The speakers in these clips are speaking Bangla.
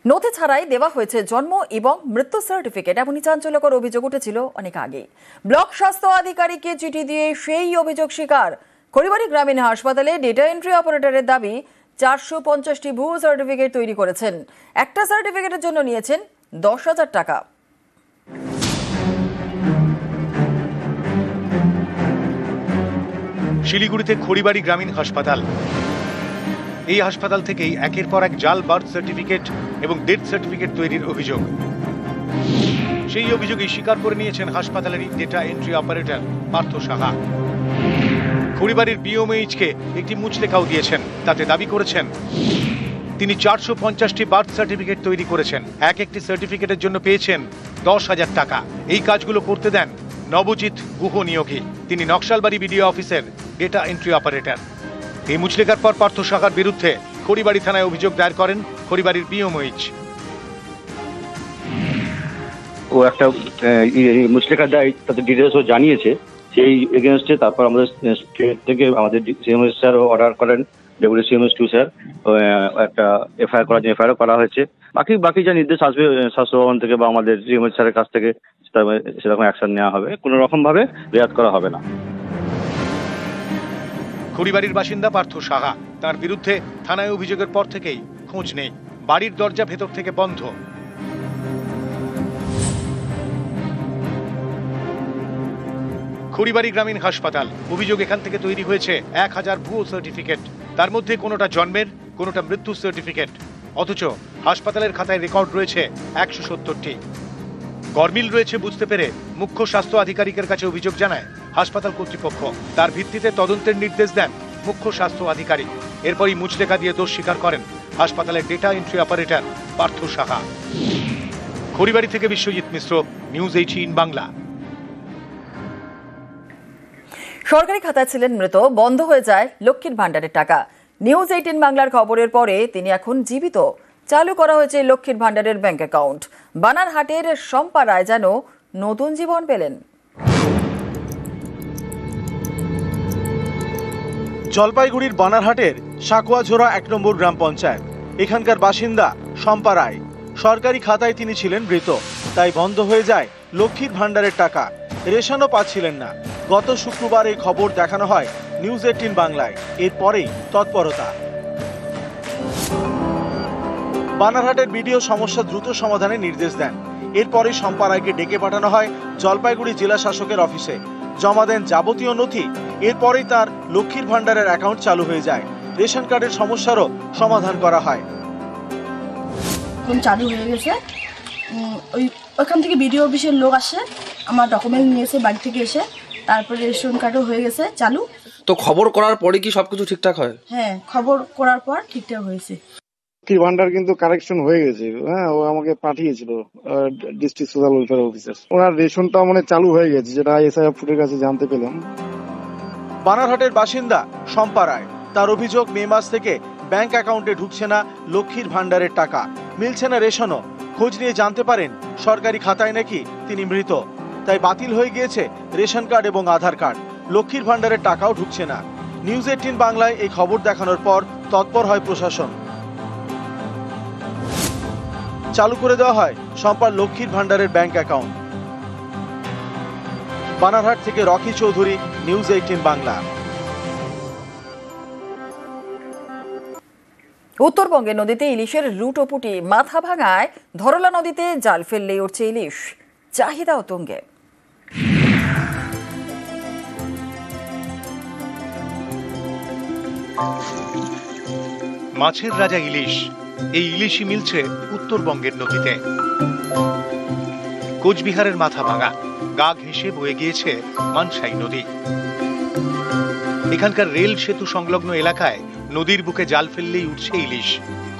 নথি ছাড়াই দেওয়া হয়েছে জন্ম এবং মৃত্যু সার্টিফিকেট। এমনই চাঞ্চল্যকর অভিযোগ উঠেছিল অনেক আগে। ব্লক স্বাস্থ্য আধিকারিককে চিঠি দিয়ে সেই অভিযোগ স্বীকার। খড়িবাড়ি গ্রামীণ হাসপাতালে ডেটা এন্ট্রি অপারেটরের দাবি 450টি ভুয়ো সার্টিফিকেট তৈরি করেছেন। একটা সার্টিফিকেটের জন্য নিয়েছেন 10,000 টাকা। শিলিগুড়িতে খড়িবাড়ি গ্রামীণ হাসপাতাল। এই হাসপাতাল থেকেই একের পর এক জাল বার্থ সার্টিফিকেট এবং ডেথ সার্টিফিকেট তৈরির অভিযোগ। সেই অভিযোগই স্বীকার করে নিয়েছেন হাসপাতালেরই data entry operator Partha Saha. খড়িবাড়ির বিএমএইচকে একটি মুচলেখাও দিয়েছেন। তাতে দাবি করেছেন তিনি 450টি বার্থ সার্টিফিকেট তৈরি করেছেন। এক একটি সার্টিফিকেটের জন্য পেয়েছেন 10,000 টাকা। এই কাজগুলো করতে দেন নবজিৎ গুহ নিয়োগী। তিনি নকশালবাড়ি বিডিও অফিসের ডেটা এন্ট্রি অপারেটর। এই মুচলেখার পর পার্থ সাহার বিরুদ্ধে খড়িবাড়ি থানায় অভিযোগ দায়ের করেন খড়িবাড়ির বিএমএইচ। ও একটা মুচলেখা দেয়, তাতে ডিটেলস ও জানিয়েছে সেই এগেনস্টে। তারপর আমাদের স্টেট থেকে আমাদের সিএমএস স্যার অর্ডার করেন, ডেপুটি সিএমএস 2 স্যার একটা এফআইআর করার জন্য এফআইআর করা হয়েছে। বাকি যা নির্দেশ আসবে স্বাস্থ্য ভবন থেকে বা আমাদের সিএমএস স্যারের কাছ থেকে সেরকম অ্যাকশন নেওয়া হবে। কোনো রকম ভাবে রেয়াত করা হবে না। খড়িবাড়ির বাসিন্দা পার্থ সাহা, তার বিরুদ্ধে থানায় অভিযোগের পর থেকেই খোঁজ নেই। বাড়ির দরজা ভেতর থেকে বন্ধ। খড়িবাড়ি গ্রামীণ হাসপাতাল, অভিযোগ এখান থেকে তৈরি হয়েছে 1000 ভুয়ো সার্টিফিকেট। তার মধ্যে কোনোটা জন্মের, কোনোটা মৃত্যুর সার্টিফিকেট। অথচ হাসপাতালের খাতায় রেকর্ড রয়েছে 170টি। গরমিল রয়েছে বুঝতে পেরে মুখ্য স্বাস্থ্য আধিকারিকের কাছে অভিযোগ জানায় হাসপাতাল কর্তৃপক্ষ। তার ভিত্তিতে তদন্তের নির্দেশ দেন মুখ্য স্বাস্থ্য আধিকারিক। এরপরই মুচলেখা দিয়ে দোষ স্বীকার করেন হাসপাতালের data entry operator Partha Saha. Kharibari থেকে বিশ্বজিৎ মিশ্র, নিউজ 18 বাংলা। সরকারি খাতায় ছিলেন মৃত, বন্ধ হয়ে যায় লক্ষ্মীর ভাণ্ডারের টাকা। নিউজ 18 বাংলার খবরের পরে তিনি এখন জীবিত। চালু করা হয়েছে লক্ষ্মীর ভাণ্ডারের ব্যাংক অ্যাকাউন্ট। বানারহাটের শম্পা রায় যেন নতুন জীবন পেলেন। জলপাইগুড়ির বানারহাটের সাকুয়াঝোড়া 1 নম্বর গ্রাম পঞ্চায়েত। এখানকার বাসিন্দা শম্পা রায়। সরকারি খাতায় তিনি ছিলেন মৃত, তাই বন্ধ হয়ে যায় লক্ষ্মীর ভাণ্ডারের টাকা। রেশনও পাচ্ছিলেন না। গত শুক্রবার এই খবর দেখানো হয় নিউজ 18 বাংলায়। এরপরেই তৎপরতা। বানারহাটের বিডিও সমস্যা দ্রুত সমাধানের নির্দেশ দেন। এরপরে শম্পা রায়কে ডেকে পাঠানো হয় জলপাইগুড়ি জেলা শাসকের অফিসে। জমা দেন যাবতীয় নথি। এরপরেই তার লক্ষ্মীর ভাণ্ডারের অ্যাকাউন্ট চালু হয়ে যায়। রেশন কার্ডের সমস্যারও সমাধান করা হয়। চালু হয়ে গেছে। ওইখান থেকে বিডিও অফিসের লোক আসে, আমার ডকুমেন্ট নিয়েছে বাড়ি থেকে এসে। তারপরে রেশন কার্ডও হয়ে গেছে চালু। তো খবর করার পরে কি সবকিছু ঠিকঠাক হয়? হ্যাঁ, খবর করার পর ঠিকঠাক হয়েছে। লক্ষ্মীর ভান্ডার কিন্তু কারেকশন হয়ে গেছে। হ্যাঁ, ও আমাকে পাঠিয়েছিল ডিস্ট্রিক্ট সোশ্যাল ওয়েলফেয়ার অফিসার। ওনার রেশনটা মানে চালু হয়ে গেছে, যেটা এসআইএফ ফুটের কাছে জানতে পেলাম। বানারহাটের বাসিন্দা শম্পা রায়। তার অভিযোগ মে মাস থেকে ব্যাংক অ্যাকাউন্টে ঢুকছে না লক্ষ্মীর ভাণ্ডারের টাকা, মিলছে না রেশনও। খোঁজ নিয়ে জানতে পারেন সরকারি খাতায় নাকি তিনি মৃত, তাই বাতিল হয়ে গিয়েছে রেশন কার্ড এবং আধার কার্ড। লক্ষ্মীর ভাণ্ডারের টাকাও ঢুকছে না। নিউজ 18 বাংলায় এই খবর দেখানোর পর তৎপর হয় প্রশাসন। চালু করে দেওয়া হয় শম্পার লক্ষ্মীর ভাণ্ডারের ব্যাংক অ্যাকাউন্ট। বানারহাট থেকে রকি চৌধুরী, নিউজ 18 বাংলা। উত্তরবঙ্গের নদীতে ইলিশের লুটোপুটি, মাথা ভাঙায় ধরলা নদীতে জাল ফেললেই উঠছে ইলিশ। চাহিদা তুঙ্গে। মাছের রাজা ইলিশ। এই ইলিশই মিলছে উত্তরবঙ্গের নদীতে। কোচবিহারের মাথা ভাঙা, গা ঘেঁষে বয়ে গিয়েছে মানসাই নদী। এখানকার রেল সেতু সংলগ্ন এলাকায় নদীর বুকে জাল ফেললেই উঠছে ইলিশ।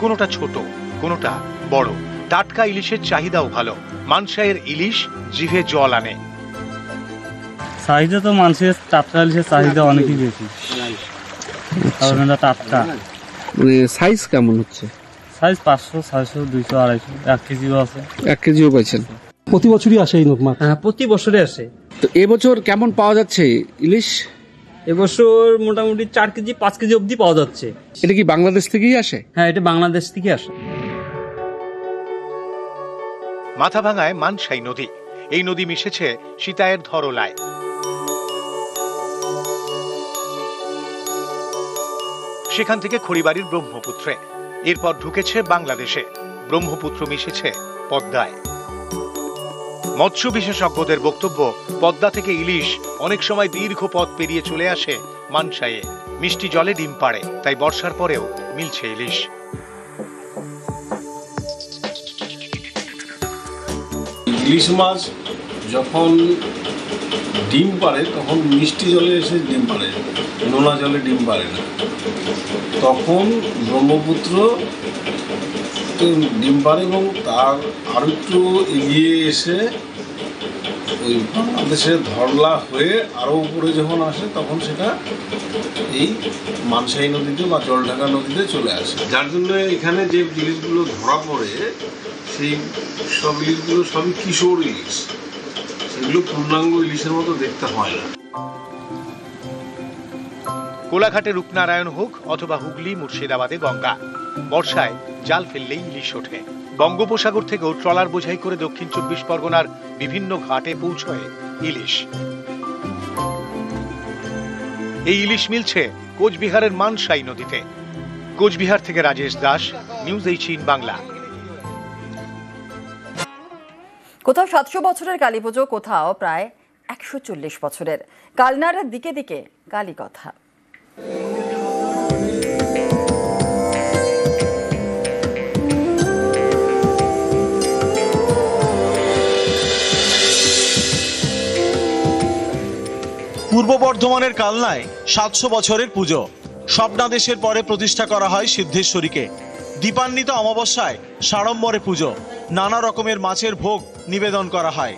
কোনোটা ছোট, কোনোটা বড়। টাটকা ইলিশের চাহিদাও ভালো। মানসাইয়ের ইলিশ জিভে জল আনে। চাহিদা তো মানুষের টাটকা ইলিশের চাহিদা অনেকই বেশি। টাটকা মানে সাইজ কেমন হচ্ছে? সাইজ 500, 600, 200, 250, 1 কেজিও আছে। 1 কেজিও পাইছেন? প্রতি বছরই আসে এই মাছ? হ্যাঁ, প্রতি বছরে আসে। তো এবছর কেমন পাওয়া যাচ্ছে ইলিশ? এবছর মোটামুটি 4 কেজি 5 কেজি অবধি পাওয়া যাচ্ছে। এটা কি বাংলাদেশ থেকেই আসে? হ্যাঁ, এটা বাংলাদেশ থেকে আসে। মাথাভাঙায় মানসাই নদী। এই নদী মিশেছে সীতায়ের ধরলায়। সেখান থেকে খড়িবাড়ির ব্রহ্মপুত্রে, এরপর ঢুকেছে বাংলাদেশে। ব্রহ্মপুত্র মিশেছে পদ্মায়। মৎস্য বিশেষজ্ঞদের বক্তব্য, পদ্মা থেকে ইলিশ অনেক সময় দীর্ঘ পথ পেরিয়ে চলে আসে মানসাইয়ে। মিষ্টি জলে ডিম পাড়ে, তাই বর্ষার পরেও মিলছে ইলিশ। ইলিশ মাছ যখন ডিম পাড়ে তখন মিষ্টি জলে এসে ডিম পাড়ে, নোনা জলে ডিম পাড়ে না। তখন ব্রহ্মপুত্র ডিম পাড়ে এবং তার আরো একটু এগিয়ে এসে ওই বাংলাদেশের ধরলা হয়ে আরো উপরে যখন আসে তখন সেটা এই মানসাই নদীতে বা জলঢাকা নদীতে চলে আসে। যার জন্য এখানে যে ইলিশগুলো ধরা পড়ে সেই সব ইলিশগুলো সবই কিশোর ইলিশ, সেগুলো পূর্ণাঙ্গ ইলিশের মতো দেখতে হয় না। কোলাঘাটে রূপনারায়ণ হোক অথবা হুগলি মুর্শিদাবাদে গঙ্গা, বর্ষায় জাল ফেললেই ইলিশ ওঠে। বঙ্গোপসাগর থেকেও ট্রলার বোঝাই করে দক্ষিণ 24 পরগনার বিভিন্ন ঘাটে পৌঁছয় ইলিশ। এই ইলিশ মিলছে কোচবিহারের মানসাই নদীতে। কোচবিহার থেকে রাজেশ দাস, নিউজ 18 বাংলা। কোথাও 700 বছরের কালী পুজো, কোথাও প্রায় 140 বছরের। কালনার দিকে দিকে কালী কথা। পূর্ব বর্ধমানের কালনায় 700 বছরের পুজো। স্বপ্নাদেশের পরে প্রতিষ্ঠা করা হয় সিদ্ধেশ্বরীকে। দীপান্বিত অমাবস্যায় সাড়ম্বরে পুজো, নানা রকমের মাছের ভোগ নিবেদন করা হয়।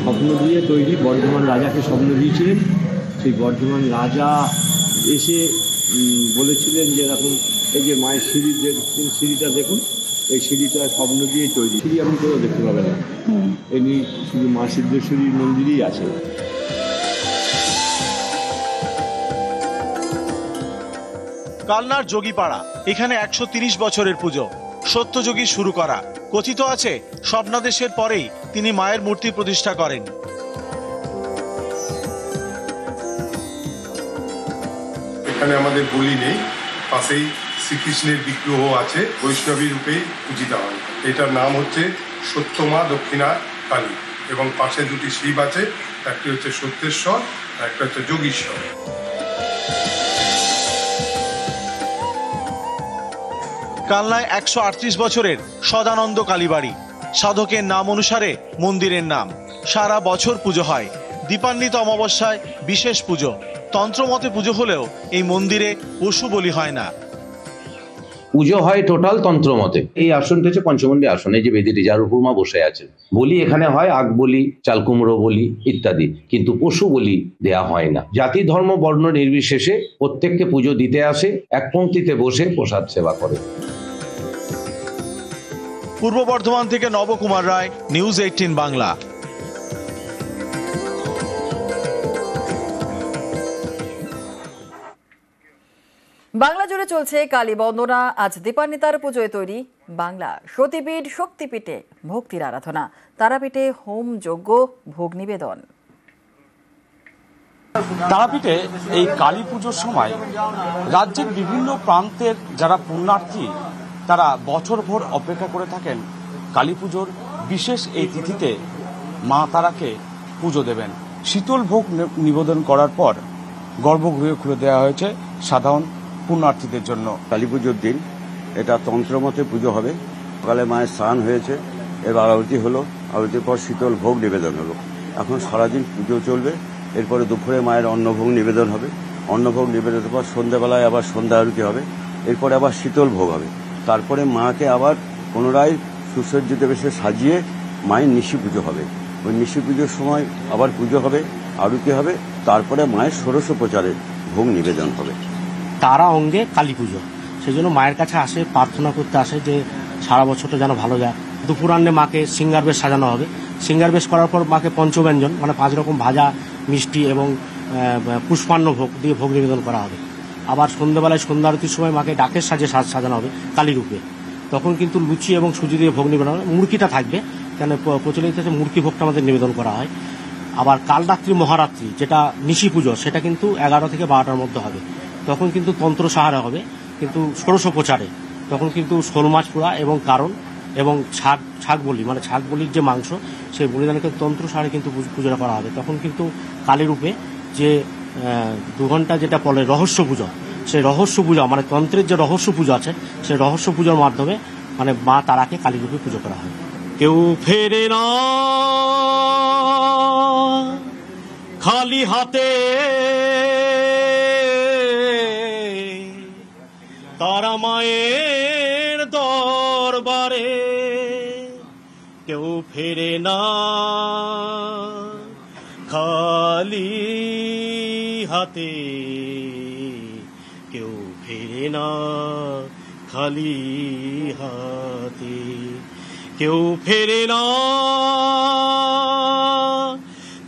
স্বপ্ন দিয়ে তৈরি, বর্ধমান রাজাকে স্বপ্ন দিয়েছিলেন। সেই বর্ধমান রাজা এসে বলেছিলেন যে এরকম এই যে মায়ের সিঁড়ি দেখছেন, সিঁড়িটা দেখুন, এই সিঁড়িটা স্বপ্ন দিয়ে তৈরি। সিঁড়ি আপনি কোথাও দেখতে পাবেন না, এমনি শুধু মা সিদ্ধেশ্বরীর মন্দিরই আছে। কালনার যোগীপাড়া, এখানে 130 বছরের পুজো। সত্যযোগী শুরু করা। কথিত আছে স্বপ্নাদেশের পরেই তিনি মায়ের মূর্তি প্রতিষ্ঠা করেন। এখানে আমাদের বলি নেই, পাশেই শ্রীকৃষ্ণের বিগ্রহ আছে, বৈষ্ণবী রূপে পূজিত হয়। এটার নাম হচ্ছে সত্যমা দক্ষিণা কালী এবং পাশে দুটি শিব আছে, একটি হচ্ছে সত্যেশ্বর, একটা হচ্ছে যোগীশ্বর। কালনায় 138 বছরের সদানন্দ কালীবাড়ি। সাধকের নাম অনুসারে মন্দিরের নাম। সারা বছর পুজো হয়। দীপান্বিত অমাবস্যায় বিশেষ পুজো। তন্ত্রমতে পুজো হলেও এই মন্দিরে পশু বলি হয় না। পুজো হয় টোটাল তন্ত্রমতে। এই আসনটা হচ্ছে পঞ্চমন্ডি আসন, এই যে বেদিটি যার উপর মা বসে আছে। বলি এখানে হয় আগ বলি, চাল কুমড়ো বলি ইত্যাদি, কিন্তু পশু বলি দেয়া হয় না। জাতি ধর্ম বর্ণ নির্বিশেষে প্রত্যেককে পুজো দিতে আসে, এক পংক্তিতে বসে প্রসাদ সেবা করে। পূর্ব বর্ধমান থেকে নবকুমার রায়, নিউজ 18 বাংলা। বাংলা জুড়ে চলছে কালী বন্দনা। আজ দীপান্বিতার পুজোয় তৈরি বাংলা। সতীপীঠ, শক্তিপীঠে ভক্তির আরাধনা, তারাপীঠে হোম যজ্ঞ, ভোগ নিবেদন। তারাপীঠে এই কালী পুজোর সময় রাজ্যের বিভিন্ন প্রান্তের যারা পুণ্যার্থী তারা বছরভর অপেক্ষা করে থাকেন কালী পুজোর বিশেষ এই তিথিতে মা তারাকে পুজো দেবেন। শীতল ভোগ নিবেদন করার পর গর্ভগৃহ খুলে দেওয়া হয়েছে সাধারণ পুণ্যার্থীদের জন্য। কালী পুজোর দিন এটা তন্ত্রমতে পুজো হবে। সকালে মায়ের স্নান হয়েছে, এবার আরতি হলো, আরতির পর শীতল ভোগ নিবেদন হলো। এখন সারাদিন পুজো চলবে। এরপরে দুপুরে মায়ের অন্নভোগ নিবেদন হবে। অন্নভোগ নিবেদনের পর সন্ধ্যাবেলায় আবার সন্ধ্যা আরতি হবে। এরপরে আবার শীতল ভোগ হবে। তারপরে মাকে আবার পুনরায় সুসজ্জিত বেশে সাজিয়ে মায়ের নিশি পুজো হবে। ওই নিশি পুজোর সময় আবার পুজো হবে, আরতি হবে, তারপরে মায়ের ষোড়শোপচারের ভোগ নিবেদন হবে। তারা অঙ্গে কালী পুজো, সেই জন্য মায়ের কাছে আসে, প্রার্থনা করতে আসে যে সারা বছরটা যেন ভালো যায়। দুপুরান্নে মাকে সিঙ্গার বেশ সাজানো হবে। সিঙ্গার বেশ করার পর মাকে পঞ্চব্যঞ্জন মানে 5 রকম ভাজা, মিষ্টি এবং পুষ্পান্ন ভোগ দিয়ে ভোগ নিবেদন করা হবে। আবার সন্ধ্যাবেলায় সন্ধ্যা আরতির সময় মাকে ডাকের সাজে সাজানো হবে কালী রূপে। তখন কিন্তু লুচি এবং সুজি দিয়ে ভোগ নিবেদন হয়। মুরগিটা থাকবে, কেন প্রচলিত আছে মুরগি ভোগটা আমাদের নিবেদন করা হয়। আবার কালরাত্রি মহারাত্রি যেটা নিশি পুজো, সেটা কিন্তু 11 থেকে 12টার মধ্যে হবে। তখন কিন্তু তন্ত্র সাহারা হবে, কিন্তু ষোড়শোপচারে তখন কিন্তু শোল মাছ পোড়া এবং কারণ এবং ছাগ বলি, মানে ছাগ বলির যে মাংস, সেই বলিদানকে তন্ত্র সাহারে কিন্তু পুজোটা করা হবে। তখন কিন্তু কালী রূপে যে 2 ঘন্টা যেটা বলে রহস্য পুজো, সেই রহস্য পূজা মানে তন্ত্রের যে রহস্য পুজো আছে, সেই রহস্য পূজার মাধ্যমে মানে মা তারাকে কালী রূপে পুজো করা হয়। কেউ ফেরে না খালি হাতে, তারা মায়ের দরবারে। কেউ ফেরে না খালি হাতে, কেউ ফেরে না খালি হাতে, কেউ ফেরে না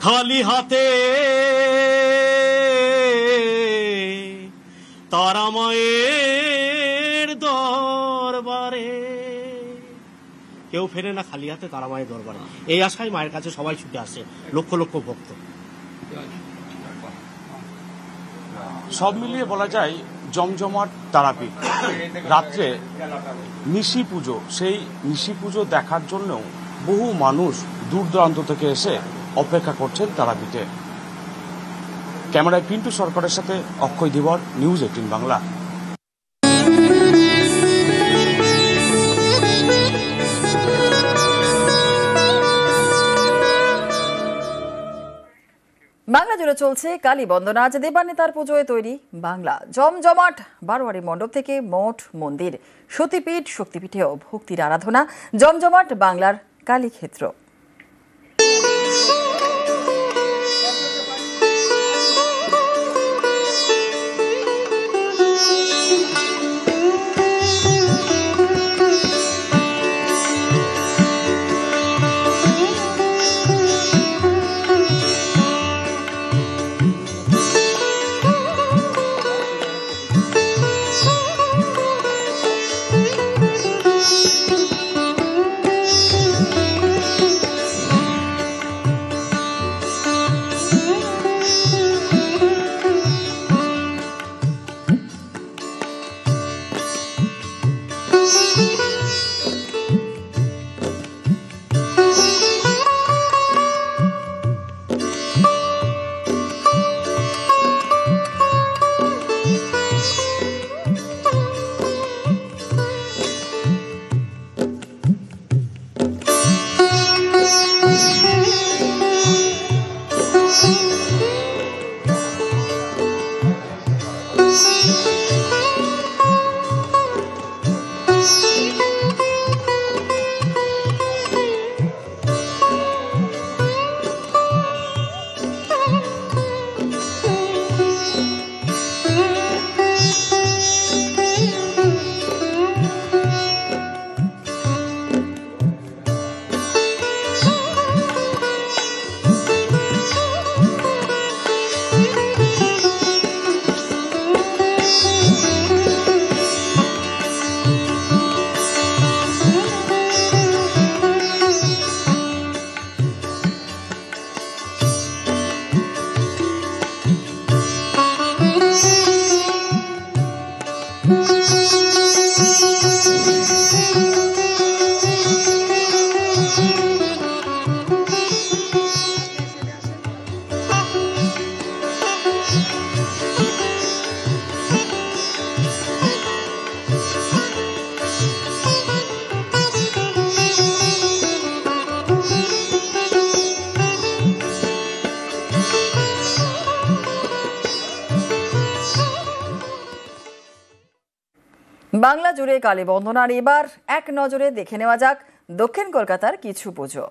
খালি হাতে, তারা মায়ের দরবারে। কেউ ফেরে না খালি হাতে, তারা মায়ের দরবারে। এই আশায় মায়ের কাছে সবাই ছুটে আসে, লক্ষ লক্ষ ভক্ত। সব মিলিয়ে বলা যায় জমজমাট তারাপীঠ। রাত্রে নিশি পুজো, সেই নিশি পুজো দেখার জন্য বহু মানুষ দূর দূরান্ত থেকে এসে অপেক্ষা করছেন তারাপীঠে। ক্যামেরায় পিন্টু সরকারের সাথে অক্ষয় ধীবর, নিউজ 18 বাংলা। বাংলা জুড়ে চলছে কালী বন্দনা। আজ দেবান্বিতার পুজোয় তৈরি বাংলা। জমজমাট বারোয়ারি মণ্ডপ থেকে মঠ, মন্দির, সতীপীঠ, শক্তিপীঠেও ভক্তির আরাধনা। জমজমাট বাংলার কালীক্ষেত্র। বাংলা জুড়ে কালী বন্দনার এবার এক নজরে দেখে নেওয়া যাক দক্ষিণ কলকাতার কিছু পুজো।